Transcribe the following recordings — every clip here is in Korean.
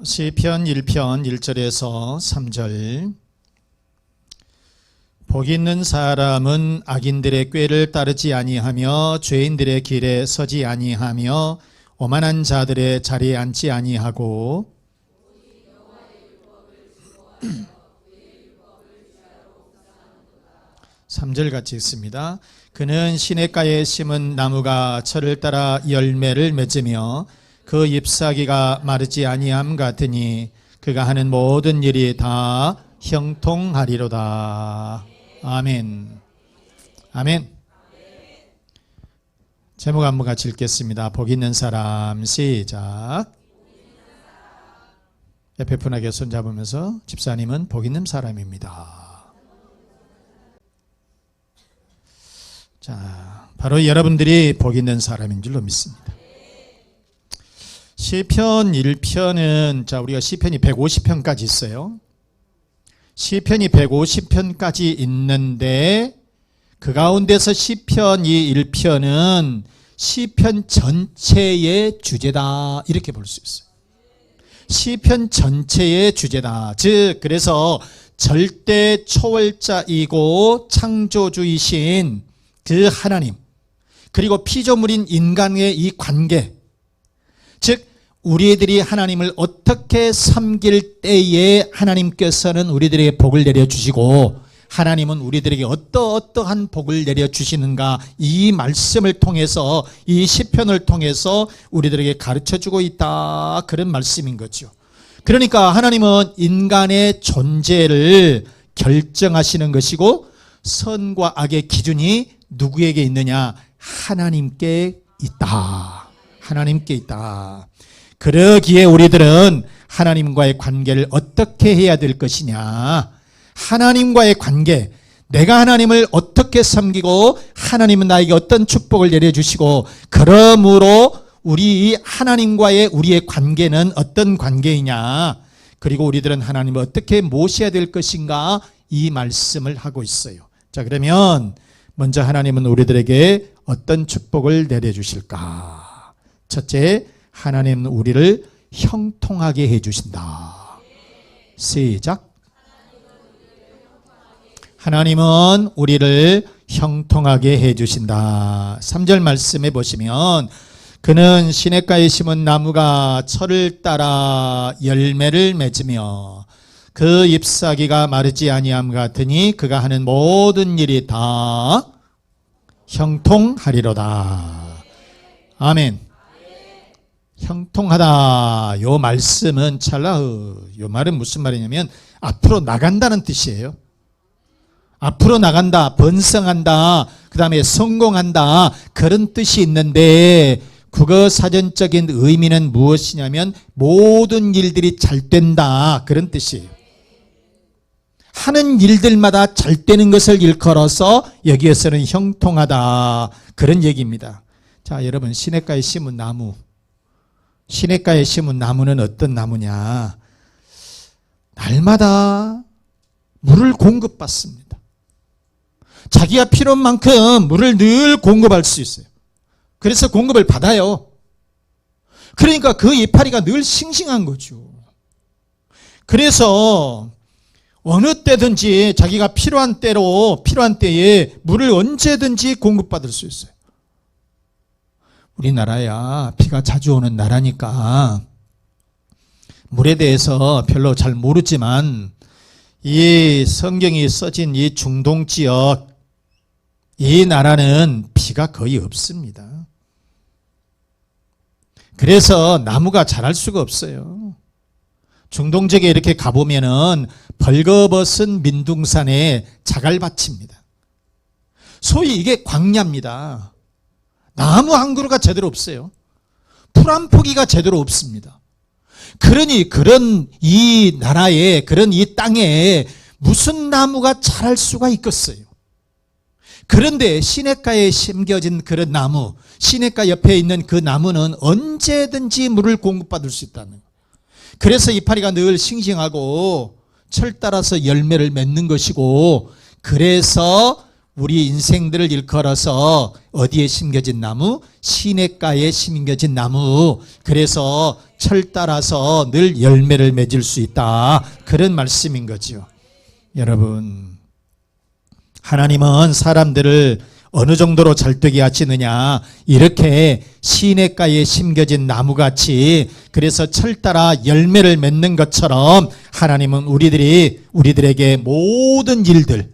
시편 1편 1절에서 3절. 복 있는 사람은 악인들의 꾀를 따르지 아니하며 죄인들의 길에 서지 아니하며 오만한 자들의 자리에 앉지 아니하고 삼절 같이 읽습니다. 그는 시냇가에 심은 나무가 철을 따라 열매를 맺으며 그 잎사귀가 마르지 아니함 같으니 그가 하는 모든 일이 다 형통하리로다. 아멘. 아멘. 제목 한번 같이 읽겠습니다. 복 있는 사람. 시작. 옆에 분에게 손잡으면서 집사님은 복 있는 사람입니다. 자, 바로 여러분들이 복 있는 사람인 줄로 믿습니다. 시편 1편은 우리가 시편이 150편까지 있어요. 시편이 150편까지 있는데 그 가운데서 시편이 1편은 시편 전체의 주제다 이렇게 볼 수 있어요. 시편 전체의 주제다. 즉 그래서 절대 초월자이고 창조주이신 그 하나님, 그리고 피조물인 인간의 이 관계, 즉 우리들이 하나님을 어떻게 섬길 때에 하나님께서는 우리들에게 복을 내려주시고 하나님은 우리들에게 어떠한 복을 내려주시는가, 이 말씀을 통해서, 이 시편을 통해서 우리들에게 가르쳐주고 있다, 그런 말씀인 거죠. 그러니까 하나님은 인간의 존재를 결정하시는 것이고 선과 악의 기준이 누구에게 있느냐? 하나님께 있다. 하나님께 있다. 그러기에 우리들은 하나님과의 관계를 어떻게 해야 될 것이냐? 하나님과의 관계, 내가 하나님을 어떻게 섬기고 하나님은 나에게 어떤 축복을 내려주시고, 그러므로 우리 하나님과의 우리의 관계는 어떤 관계이냐? 그리고 우리들은 하나님을 어떻게 모셔야 될 것인가? 이 말씀을 하고 있어요. 자, 그러면 먼저 하나님은 우리들에게 어떤 축복을 내려주실까? 첫째, 하나님은 우리를 형통하게 해주신다. 시작. 하나님은 우리를 형통하게 해주신다. 3절 말씀해 보시면 그는 시냇가에 심은 나무가 철을 따라 열매를 맺으며 그 잎사귀가 마르지 아니함 같으니 그가 하는 모든 일이 다 형통하리로다. 아멘. 형통하다. 요 말씀은 요 말은 무슨 말이냐면 앞으로 나간다는 뜻이에요. 앞으로 나간다, 번성한다, 그 다음에 성공한다, 그런 뜻이 있는데 국어 사전적인 의미는 무엇이냐면 모든 일들이 잘 된다, 그런 뜻이에요. 하는 일들마다 잘 되는 것을 일컬어서 여기에서는 형통하다, 그런 얘기입니다. 자, 여러분, 시냇가에 심은 나무, 시냇가에 심은 나무는 어떤 나무냐? 날마다 물을 공급받습니다. 자기가 필요한 만큼 물을 늘 공급할 수 있어요. 그래서 공급을 받아요. 그러니까 그 이파리가 늘 싱싱한 거죠. 그래서 어느 때든지 자기가 필요한 때에 물을 언제든지 공급받을 수 있어요. 우리나라야 비가 자주 오는 나라니까 물에 대해서 별로 잘 모르지만 이 성경이 써진 이 중동 지역, 이 나라는 비가 거의 없습니다. 그래서 나무가 자랄 수가 없어요. 중동 지역에 이렇게 가보면은 벌거벗은 민둥산에 자갈밭입니다. 소위 이게 광야입니다. 나무 한 그루가 제대로 없어요. 풀 한 포기가 제대로 없습니다. 그러니 그런 이 나라에, 그런 이 땅에 무슨 나무가 자랄 수가 있겠어요. 그런데 시냇가에 심겨진 그런 나무, 시냇가 옆에 있는 그 나무는 언제든지 물을 공급받을 수 있다는 거예요. 그래서 이파리가 늘 싱싱하고 철 따라서 열매를 맺는 것이고, 그래서 우리 인생들을 일컬어서 어디에 심겨진 나무? 시냇가에 심겨진 나무. 그래서 철 따라서 늘 열매를 맺을 수 있다. 그런 말씀인 거죠. 여러분, 하나님은 사람들을 어느 정도로 잘되게 하시느냐, 이렇게 시냇가에 심겨진 나무같이, 그래서 철 따라 열매를 맺는 것처럼 하나님은 우리들에게 모든 일들,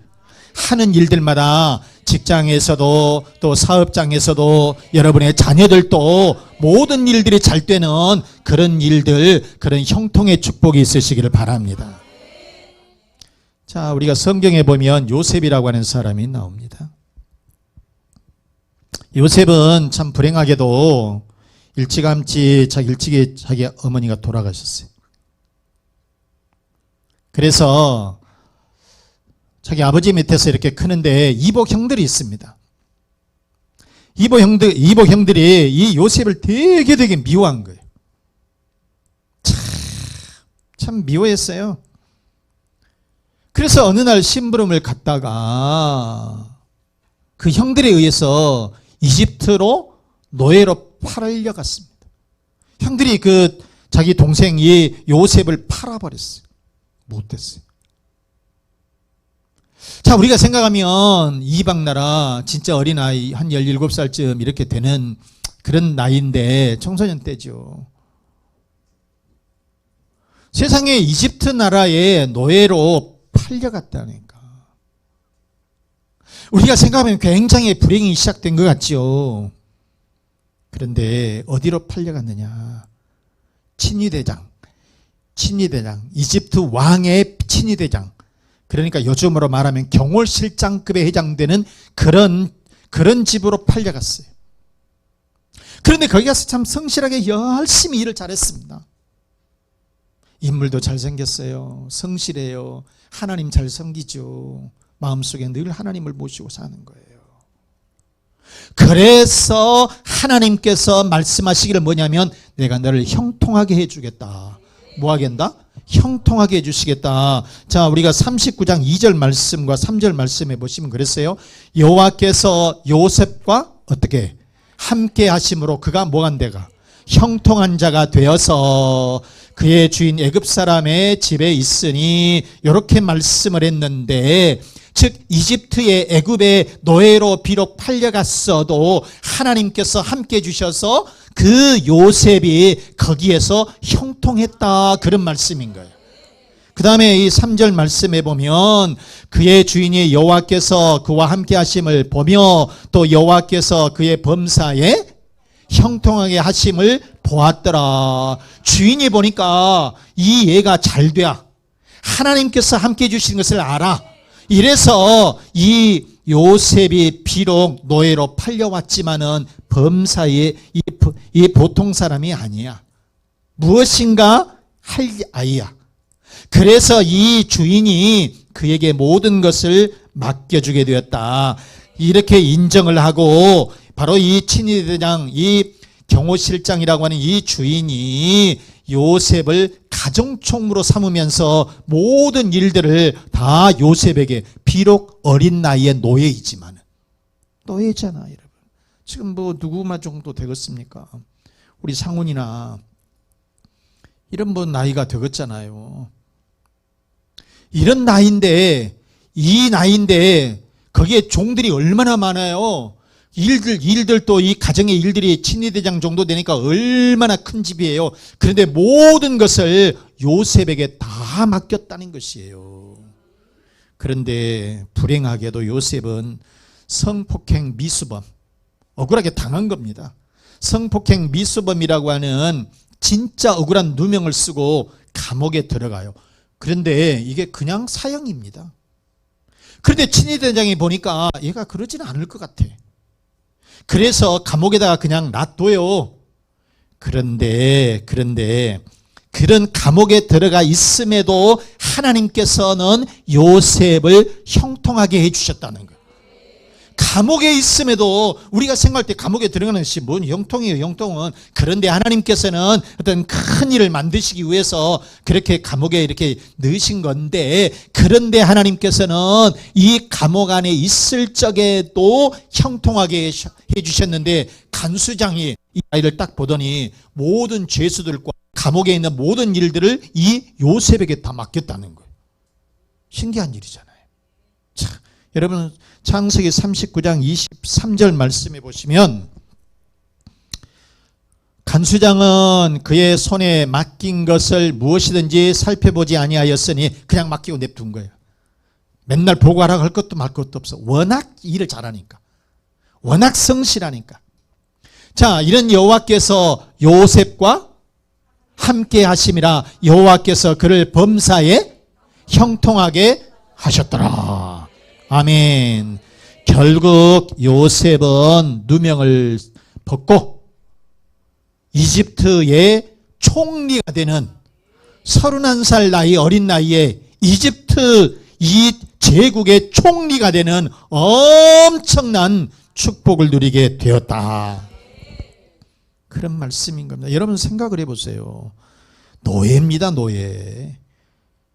하는 일들마다, 직장에서도 또 사업장에서도 여러분의 자녀들도 모든 일들이 잘 되는 그런 일들, 그런 형통의 축복이 있으시기를 바랍니다. 자, 우리가 성경에 보면 요셉이라고 하는 사람이 나옵니다. 요셉은 참 불행하게도 일찌감치 일찍이 자기 어머니가 돌아가셨어요. 그래서 자기 아버지 밑에서 이렇게 크는데 이복 형들이 있습니다. 이복 형들이 이 요셉을 되게 미워한 거예요. 참 미워했어요. 그래서 어느 날 심부름을 갔다가 그 형들에 의해서 이집트로 노예로 팔려갔습니다. 형들이 자기 동생이 요셉을 팔아버렸어요. 못됐어요. 자, 우리가 생각하면 이방나라 진짜 어린아이 한 17살쯤 이렇게 되는 그런 나이인데 청소년 때죠. 세상에 이집트 나라의 노예로 팔려갔다니까. 우리가 생각하면 굉장히 불행이 시작된 것 같죠. 그런데 어디로 팔려갔느냐? 친위대장, 이집트 왕의 친위대장. 그러니까 요즘으로 말하면 경호실장급에 해당되는 그런 집으로 팔려갔어요. 그런데 거기 가서 참 성실하게 열심히 일을 잘했습니다. 인물도 잘생겼어요. 성실해요. 하나님 잘 섬기죠. 마음속에 늘 하나님을 모시고 사는 거예요. 그래서 하나님께서 말씀하시기를 뭐냐면 내가 너를 형통하게 해주겠다. 뭐 하겠다? 형통하게 해주시겠다. 자, 우리가 39장 2절 말씀과 3절 말씀에 보시면 그랬어요. 여호와께서 요셉과 어떻게 함께 하심으로 그가 뭐한 데가 형통한 자가 되어서 그의 주인 애굽 사람의 집에 있으니, 이렇게 말씀을 했는데, 즉 이집트의 애굽의 노예로 비록 팔려갔어도 하나님께서 함께 해주셔서 그 요셉이 거기에서 형통했다, 그런 말씀인 거예요. 그 다음에 이 3절 말씀에 보면 그의 주인이 여호와께서 그와 함께 하심을 보며 또 여호와께서 그의 범사에 형통하게 하심을 보았더라. 주인이 보니까 이 얘가 잘 돼야 하나님께서 함께 해주시는 것을 알아. 이래서 이 요셉이 비록 노예로 팔려왔지만은 범사에 이 보통 사람이 아니야. 무엇인가 할 아이야. 그래서 이 주인이 그에게 모든 것을 맡겨주게 되었다. 이렇게 인정을 하고 바로 이 친위대장, 이 경호실장이라고 하는 이 주인이 요셉을 가정총무로 삼으면서 모든 일들을 다 요셉에게, 비록 어린 나이의 노예이지만, 노예잖아 여러분. 지금 뭐 누구만 정도 되겠습니까? 우리 상훈이나 이런 분 나이가 되겠잖아요. 이런 나이인데, 이 나이인데 거기에 종들이 얼마나 많아요. 일들도 이 가정의 일들이 친위대장 정도 되니까 얼마나 큰 집이에요. 그런데 모든 것을 요셉에게 다 맡겼다는 것이에요. 그런데 불행하게도 요셉은 성폭행 미수범, 억울하게 당한 겁니다. 성폭행 미수범이라고 하는 진짜 억울한 누명을 쓰고 감옥에 들어가요. 그런데 이게 그냥 사형입니다. 그런데 친위대장이 보니까 얘가 그러지는 않을 것 같아. 그래서 감옥에다가 그냥 놔둬요. 그런데 그런 감옥에 들어가 있음에도 하나님께서는 요셉을 형통하게 해주셨다는 거예요. 감옥에 있음에도 우리가 생각할 때 감옥에 들어가는 것이 뭔 형통이에요, 형통은. 그런데 하나님께서는 어떤 큰 일을 만드시기 위해서 그렇게 감옥에 이렇게 넣으신 건데, 그런데 하나님께서는 이 감옥 안에 있을 적에도 형통하게 해주셨는데, 간수장이 이 아이를 딱 보더니 모든 죄수들과 감옥에 있는 모든 일들을 이 요셉에게 다 맡겼다는 거예요. 신기한 일이잖아요. 자, 여러분 창세기 39장 23절 말씀해 보시면, 간수장은 그의 손에 맡긴 것을 무엇이든지 살펴보지 아니하였으니 그냥 맡기고 냅둔 거예요. 맨날 보고하라고 할 것도 말 것도 없어. 워낙 일을 잘하니까, 워낙 성실하니까. 자, 이런 여호와께서 요셉과 함께 하심이라 여호와께서 그를 범사에 형통하게 하셨더라. 아멘. 결국 요셉은 누명을 벗고 이집트의 총리가 되는 31살 나이, 어린 나이에 이집트 이 제국의 총리가 되는 엄청난 축복을 누리게 되었다. 그런 말씀인 겁니다. 여러분 생각을 해보세요. 노예입니다, 노예.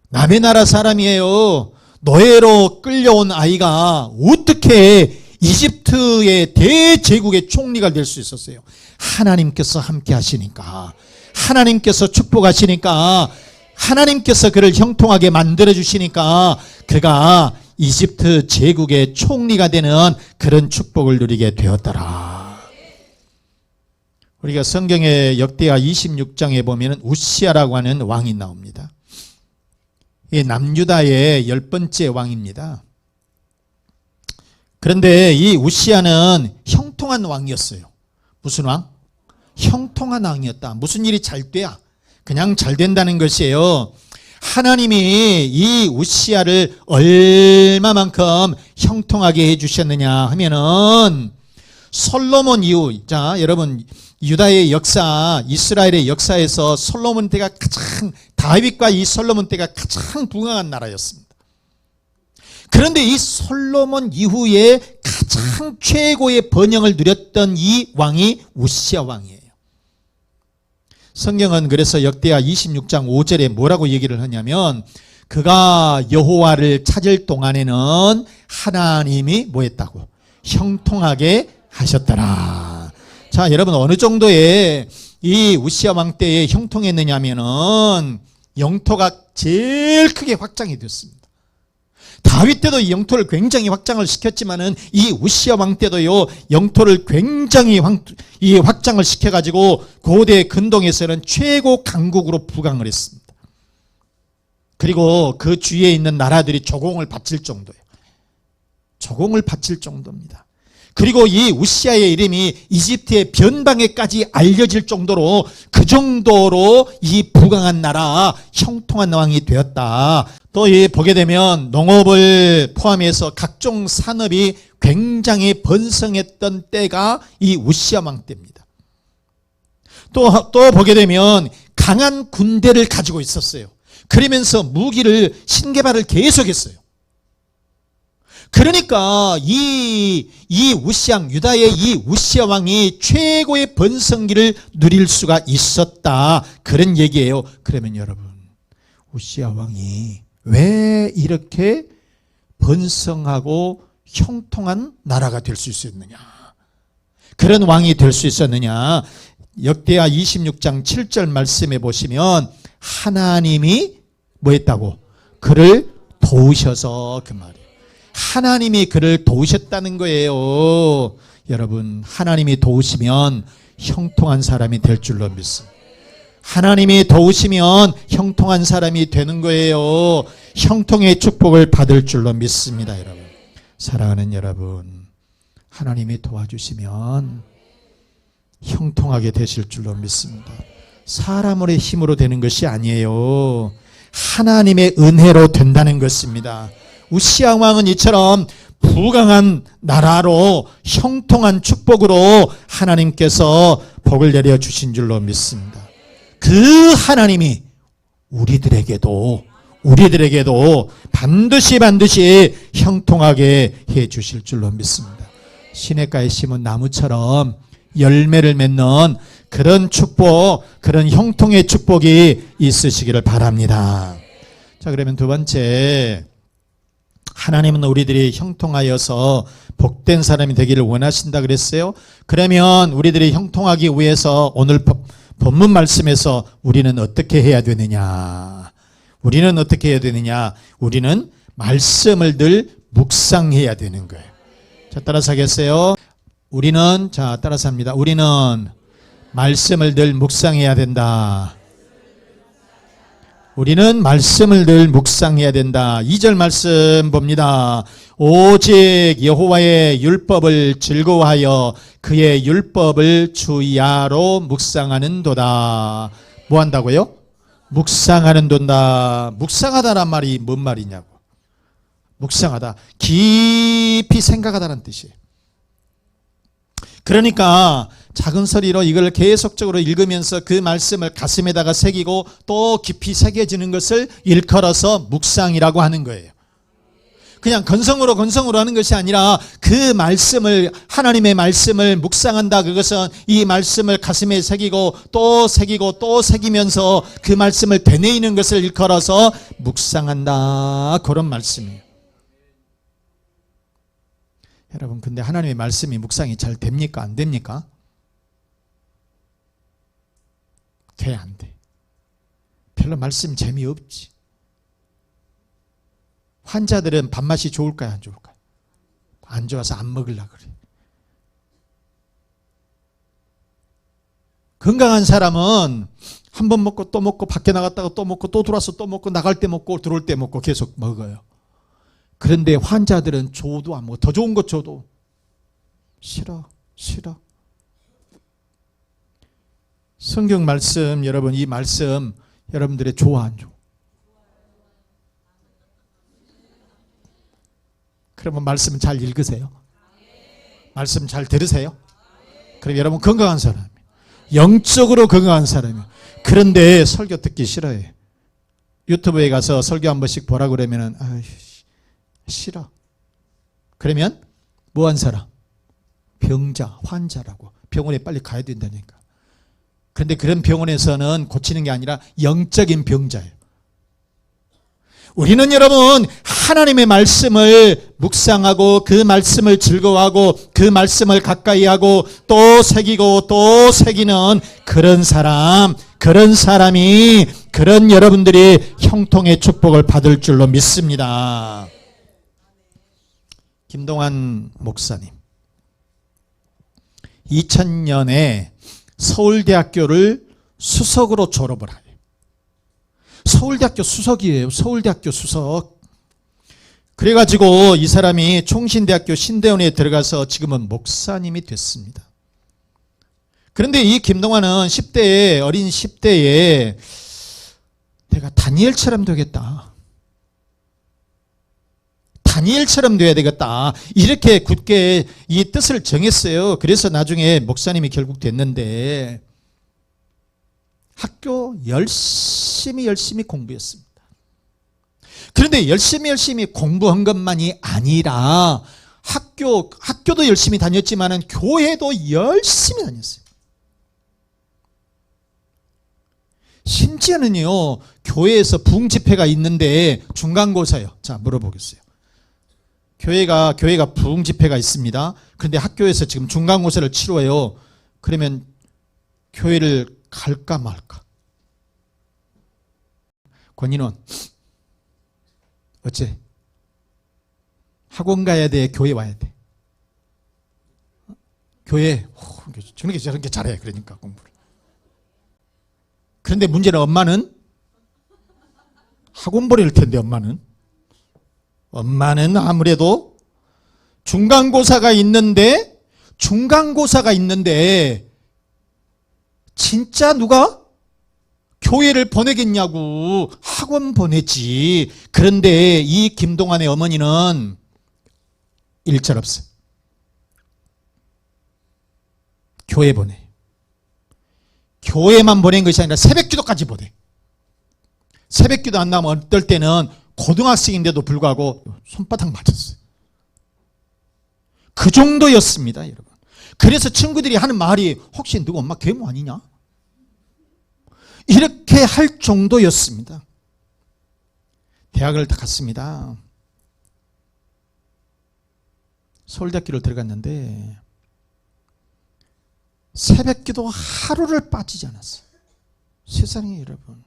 남의 나라 사람이에요. 노예로 끌려온 아이가 어떻게 이집트의 대제국의 총리가 될 수 있었어요? 하나님께서 함께 하시니까, 하나님께서 축복하시니까, 하나님께서 그를 형통하게 만들어 주시니까 그가 이집트 제국의 총리가 되는 그런 축복을 누리게 되었더라. 우리가 성경의 역대하 26장에 보면 우시아라고 하는 왕이 나옵니다. 이 남유다의 10번째 왕입니다. 그런데 이 우시아는 형통한 왕이었어요. 무슨 왕? 형통한 왕이었다. 무슨 일이 잘 돼야 그냥 잘 된다는 것이에요. 하나님이 이 우시아를 얼마만큼 형통하게 해주셨느냐 하면은, 솔로몬 이후, 자 여러분, 유다의 역사, 이스라엘의 역사에서 솔로몬 때가 가장, 다윗과 이 솔로몬 때가 가장 부강한 나라였습니다. 그런데 이 솔로몬 이후에 가장 최고의 번영을 누렸던 이 왕이 우시아 왕이에요. 성경은 그래서 역대하 26장 5절에 뭐라고 얘기를 하냐면, 그가 여호와를 찾을 동안에는 하나님이 뭐 했다고? 형통하게 하셨더라. 자, 여러분 어느 정도의 이 우시아 왕 때에 형통했느냐면은 영토가 제일 크게 확장이 됐습니다. 다윗 때도 이 영토를 굉장히 확장을 시켰지만은 이 우시아 왕 때도요, 영토를 굉장히 확장을 시켜가지고 고대 근동에서는 최고 강국으로 부강을 했습니다. 그리고 그 주위에 있는 나라들이 조공을 바칠 정도예요. 조공을 바칠 정도입니다. 그리고 이 우시아의 이름이 이집트의 변방에까지 알려질 정도로, 그 정도로 이 부강한 나라, 형통한 왕이 되었다. 또 이 보게 되면 농업을 포함해서 각종 산업이 굉장히 번성했던 때가 이 우시아 왕 때입니다. 또 보게 되면 강한 군대를 가지고 있었어요. 그러면서 무기를 신개발을 계속했어요. 그러니까 이 우시아, 유다의 이 우시아 왕이 최고의 번성기를 누릴 수가 있었다, 그런 얘기예요. 그러면 여러분, 우시아 왕이 왜 이렇게 번성하고 형통한 나라가 될 수 있었느냐, 그런 왕이 될 수 있었느냐? 역대하 26장 7절 말씀해 보시면, 하나님이 뭐 했다고? 그를 도우셔서, 그 말이에요. 하나님이 그를 도우셨다는 거예요. 여러분, 하나님이 도우시면 형통한 사람이 될 줄로 믿습니다. 하나님이 도우시면 형통한 사람이 되는 거예요. 형통의 축복을 받을 줄로 믿습니다. 여러분, 사랑하는 여러분, 하나님이 도와주시면 형통하게 되실 줄로 믿습니다. 사람의 힘으로 되는 것이 아니에요. 하나님의 은혜로 된다는 것입니다. 우시아 왕은 이처럼 부강한 나라로 형통한 축복으로 하나님께서 복을 내려 주신 줄로 믿습니다. 그 하나님이 우리들에게도 반드시 형통하게 해 주실 줄로 믿습니다. 시냇가에 심은 나무처럼 열매를 맺는 그런 축복, 그런 형통의 축복이 있으시기를 바랍니다. 자, 그러면 두 번째, 하나님은 우리들이 형통하여서 복된 사람이 되기를 원하신다 그랬어요. 그러면 우리들이 형통하기 위해서 오늘 본문 말씀에서 우리는 어떻게 해야 되느냐? 우리는 어떻게 해야 되느냐? 우리는 말씀을 늘 묵상해야 되는 거예요. 자, 따라서 하겠어요? 우리는, 자, 따라서 합니다. 우리는 말씀을 늘 묵상해야 된다. 우리는 말씀을 늘 묵상해야 된다. 2절 말씀 봅니다. 오직 여호와의 율법을 즐거워하여 그의 율법을 주야로 묵상하는도다. 뭐 한다고요? 묵상하는도다. 묵상하다란 말이 뭔 말이냐고. 묵상하다. 깊이 생각하다는 뜻이에요. 그러니까 작은 소리로 이걸 계속적으로 읽으면서 그 말씀을 가슴에다가 새기고 또 깊이 새겨지는 것을 일컬어서 묵상이라고 하는 거예요. 그냥 건성으로 하는 것이 아니라 그 말씀을, 하나님의 말씀을 묵상한다. 그것은 이 말씀을 가슴에 새기고 또 새기고 또 새기면서 그 말씀을 되뇌이는 것을 일컬어서 묵상한다. 그런 말씀이에요. 여러분, 근데 하나님의 말씀이 묵상이 잘 됩니까? 안 됩니까? 돼, 안 돼? 별로 말씀 재미없지. 환자들은 밥맛이 좋을까요? 안 좋을까요? 안 좋아서 안 먹으려고 그래. 건강한 사람은 한 번 먹고 또 먹고 밖에 나갔다가 또 먹고 또 들어와서 또 먹고 나갈 때 먹고 들어올 때 먹고 계속 먹어요. 그런데 환자들은 줘도 안 먹어. 더 좋은 것 줘도 싫어. 성경 말씀, 여러분, 이 말씀 여러분들의 좋아 안 좋아? 그러면 말씀 잘 읽으세요. 말씀 잘 들으세요. 그럼 여러분 건강한 사람이에요. 영적으로 건강한 사람이에요. 그런데 설교 듣기 싫어해. 유튜브에 가서 설교 한 번씩 보라 그러면은 싫어. 그러면 뭐한 사람? 병자, 환자라고. 병원에 빨리 가야 된다니까. 그런데 그런 병원에서는 고치는 게 아니라 영적인 병자예요. 우리는 여러분 하나님의 말씀을 묵상하고 그 말씀을 즐거워하고 그 말씀을 가까이 하고 또 새기고 또 새기는 그런 사람이 그런 여러분들이 형통의 축복을 받을 줄로 믿습니다. 김동환 목사님 2000년에 서울대학교를 수석으로 졸업을 해요. 서울대학교 수석이에요. 서울대학교 수석. 그래가지고 이 사람이 총신대학교 신대원에 들어가서 지금은 목사님이 됐습니다. 그런데 이 김동환은 10대에, 어린 10대에 내가 다니엘처럼 되겠다. 다니엘처럼 돼야 되겠다. 이렇게 굳게 이 뜻을 정했어요. 그래서 나중에 목사님이 결국 됐는데 학교 열심히 공부했습니다. 그런데 열심히 공부한 것만이 아니라 학교도 열심히 다녔지만 교회도 열심히 다녔어요. 심지어는요, 교회에서 부흥집회가 있는데 중간고사요. 자, 물어보겠어요. 교회가 부흥집회가 있습니다. 그런데 학교에서 지금 중간고사를 치러요. 그러면 교회를 갈까 말까? 권인원 어째? 학원 가야 돼? 교회 와야 돼? 교회. 저런 게 잘해. 그러니까 공부를. 그런데 문제는 엄마는 학원 보낼 텐데 엄마는 아무래도 중간고사가 있는데 진짜 누가 교회를 보내겠냐고. 학원 보내지. 그런데 이 김동환의 어머니는 일절 없어요. 교회 보내. 교회만 보낸 것이 아니라 새벽기도까지 보내. 새벽기도 안 나면 어떨 때는 고등학생인데도 불구하고 손바닥 맞았어요. 그 정도였습니다, 여러분. 그래서 친구들이 하는 말이 혹시 너 엄마 계모 아니냐? 이렇게 할 정도였습니다. 대학을 갔습니다. 서울대학교를 들어갔는데 새벽기도 하루를 빠지지 않았어요. 세상에 여러분.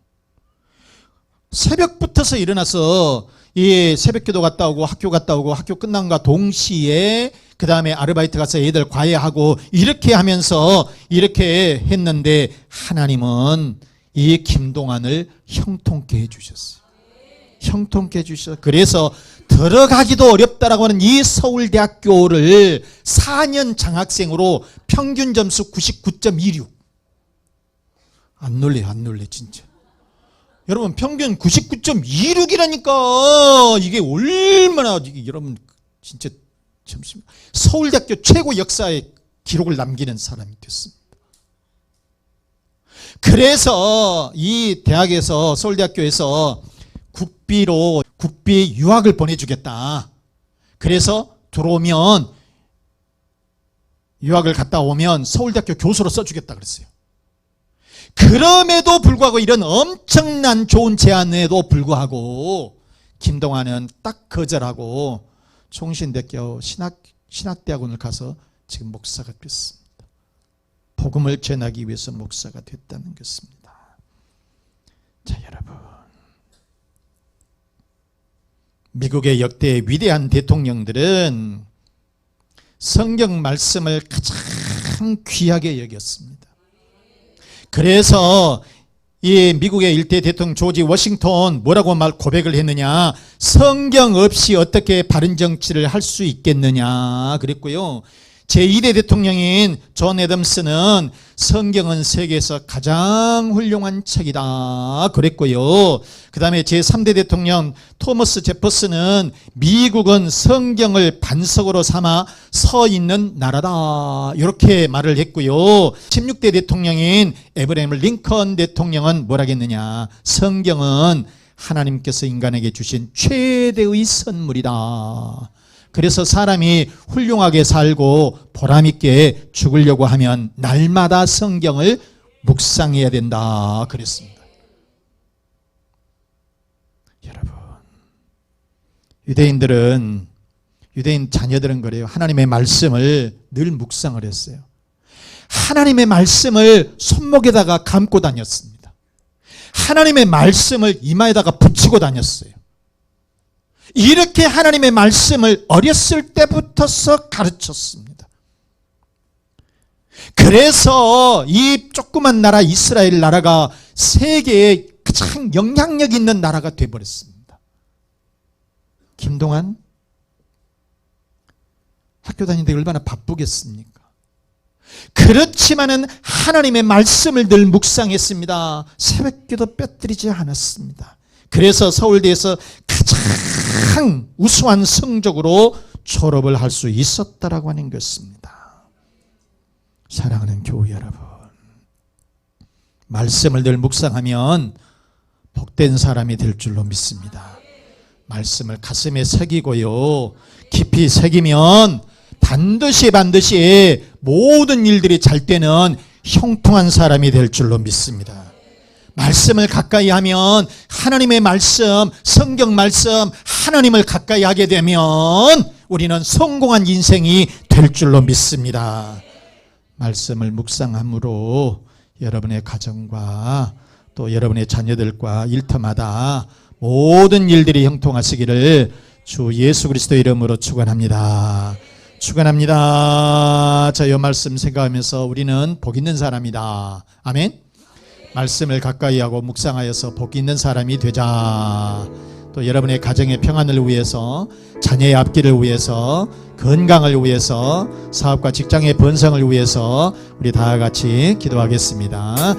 새벽부터서 일어나서 이 새벽기도 갔다 오고 학교 갔다 오고 학교 끝난과 동시에 그 다음에 아르바이트 가서 애들 과외하고 이렇게 하면서 이렇게 했는데 하나님은 이 김동완을 형통케 해주셨어요. 형통케 해주셨어요. 그래서 들어가기도 어렵다라고 하는 이 서울대학교를 4년 장학생으로 평균 점수 99.26. 안 놀래 진짜. 여러분 평균 99.26이라니까 이게 얼마나 여러분 진짜 참습니다. 서울대학교 최고 역사의 기록을 남기는 사람이 됐습니다. 그래서 이 대학에서 서울대학교에서 국비 유학을 보내주겠다. 그래서 들어오면 유학을 갔다 오면 서울대학교 교수로 써주겠다 그랬어요. 그럼에도 불구하고 이런 엄청난 좋은 제안에도 불구하고 김동완은 딱 거절하고 총신대교 신학대학원을 가서 지금 목사가 됐습니다. 복음을 전하기 위해서 목사가 됐다는 것입니다. 자, 여러분. 미국의 역대 위대한 대통령들은 성경 말씀을 가장 귀하게 여겼습니다. 그래서 이 미국의 일대 대통령 조지 워싱턴 뭐라고 고백을 했느냐? 성경 없이 어떻게 바른 정치를 할 수 있겠느냐 그랬고요. 제2대 대통령인 존 애덤스는 성경은 세계에서 가장 훌륭한 책이다 그랬고요. 그 다음에 제3대 대통령 토머스 제퍼슨은 미국은 성경을 반석으로 삼아 서 있는 나라다 이렇게 말을 했고요. 16대 대통령인 에브라임 링컨 대통령은 뭐라 했느냐? 성경은 하나님께서 인간에게 주신 최대의 선물이다. 그래서 사람이 훌륭하게 살고 보람있게 죽으려고 하면 날마다 성경을 묵상해야 된다 그랬습니다. 여러분, 유대인 자녀들은 그래요. 하나님의 말씀을 늘 묵상을 했어요. 하나님의 말씀을 손목에다가 감고 다녔습니다. 하나님의 말씀을 이마에다가 붙이고 다녔어요. 이렇게 하나님의 말씀을 어렸을 때부터서 가르쳤습니다. 그래서 이 조그만 나라 이스라엘 나라가 세계에 가장 영향력 있는 나라가 되어버렸습니다. 김동완 학교 다니는데 얼마나 바쁘겠습니까? 그렇지만은 하나님의 말씀을 늘 묵상했습니다. 새벽기도 빼뜨리지 않았습니다. 그래서 서울대에서 가장 우수한 성적으로 졸업을 할 수 있었다라고 하는 것입니다. 사랑하는 교회 여러분, 말씀을 늘 묵상하면 복된 사람이 될 줄로 믿습니다. 말씀을 가슴에 새기고요, 깊이 새기면 반드시 모든 일들이 잘 되는 형통한 사람이 될 줄로 믿습니다. 말씀을 가까이 하면 하나님의 말씀, 성경 말씀, 하나님을 가까이 하게 되면 우리는 성공한 인생이 될 줄로 믿습니다. 말씀을 묵상함으로 여러분의 가정과 또 여러분의 자녀들과 일터마다 모든 일들이 형통하시기를 주 예수 그리스도 이름으로 축원합니다. 축원합니다. 자, 이 말씀 생각하면서 우리는 복 있는 사람이다. 아멘. 말씀을 가까이 하고 묵상하여서 복 있는 사람이 되자. 또 여러분의 가정의 평안을 위해서, 자녀의 앞길을 위해서, 건강을 위해서, 사업과 직장의 번성을 위해서 우리 다 같이 기도하겠습니다.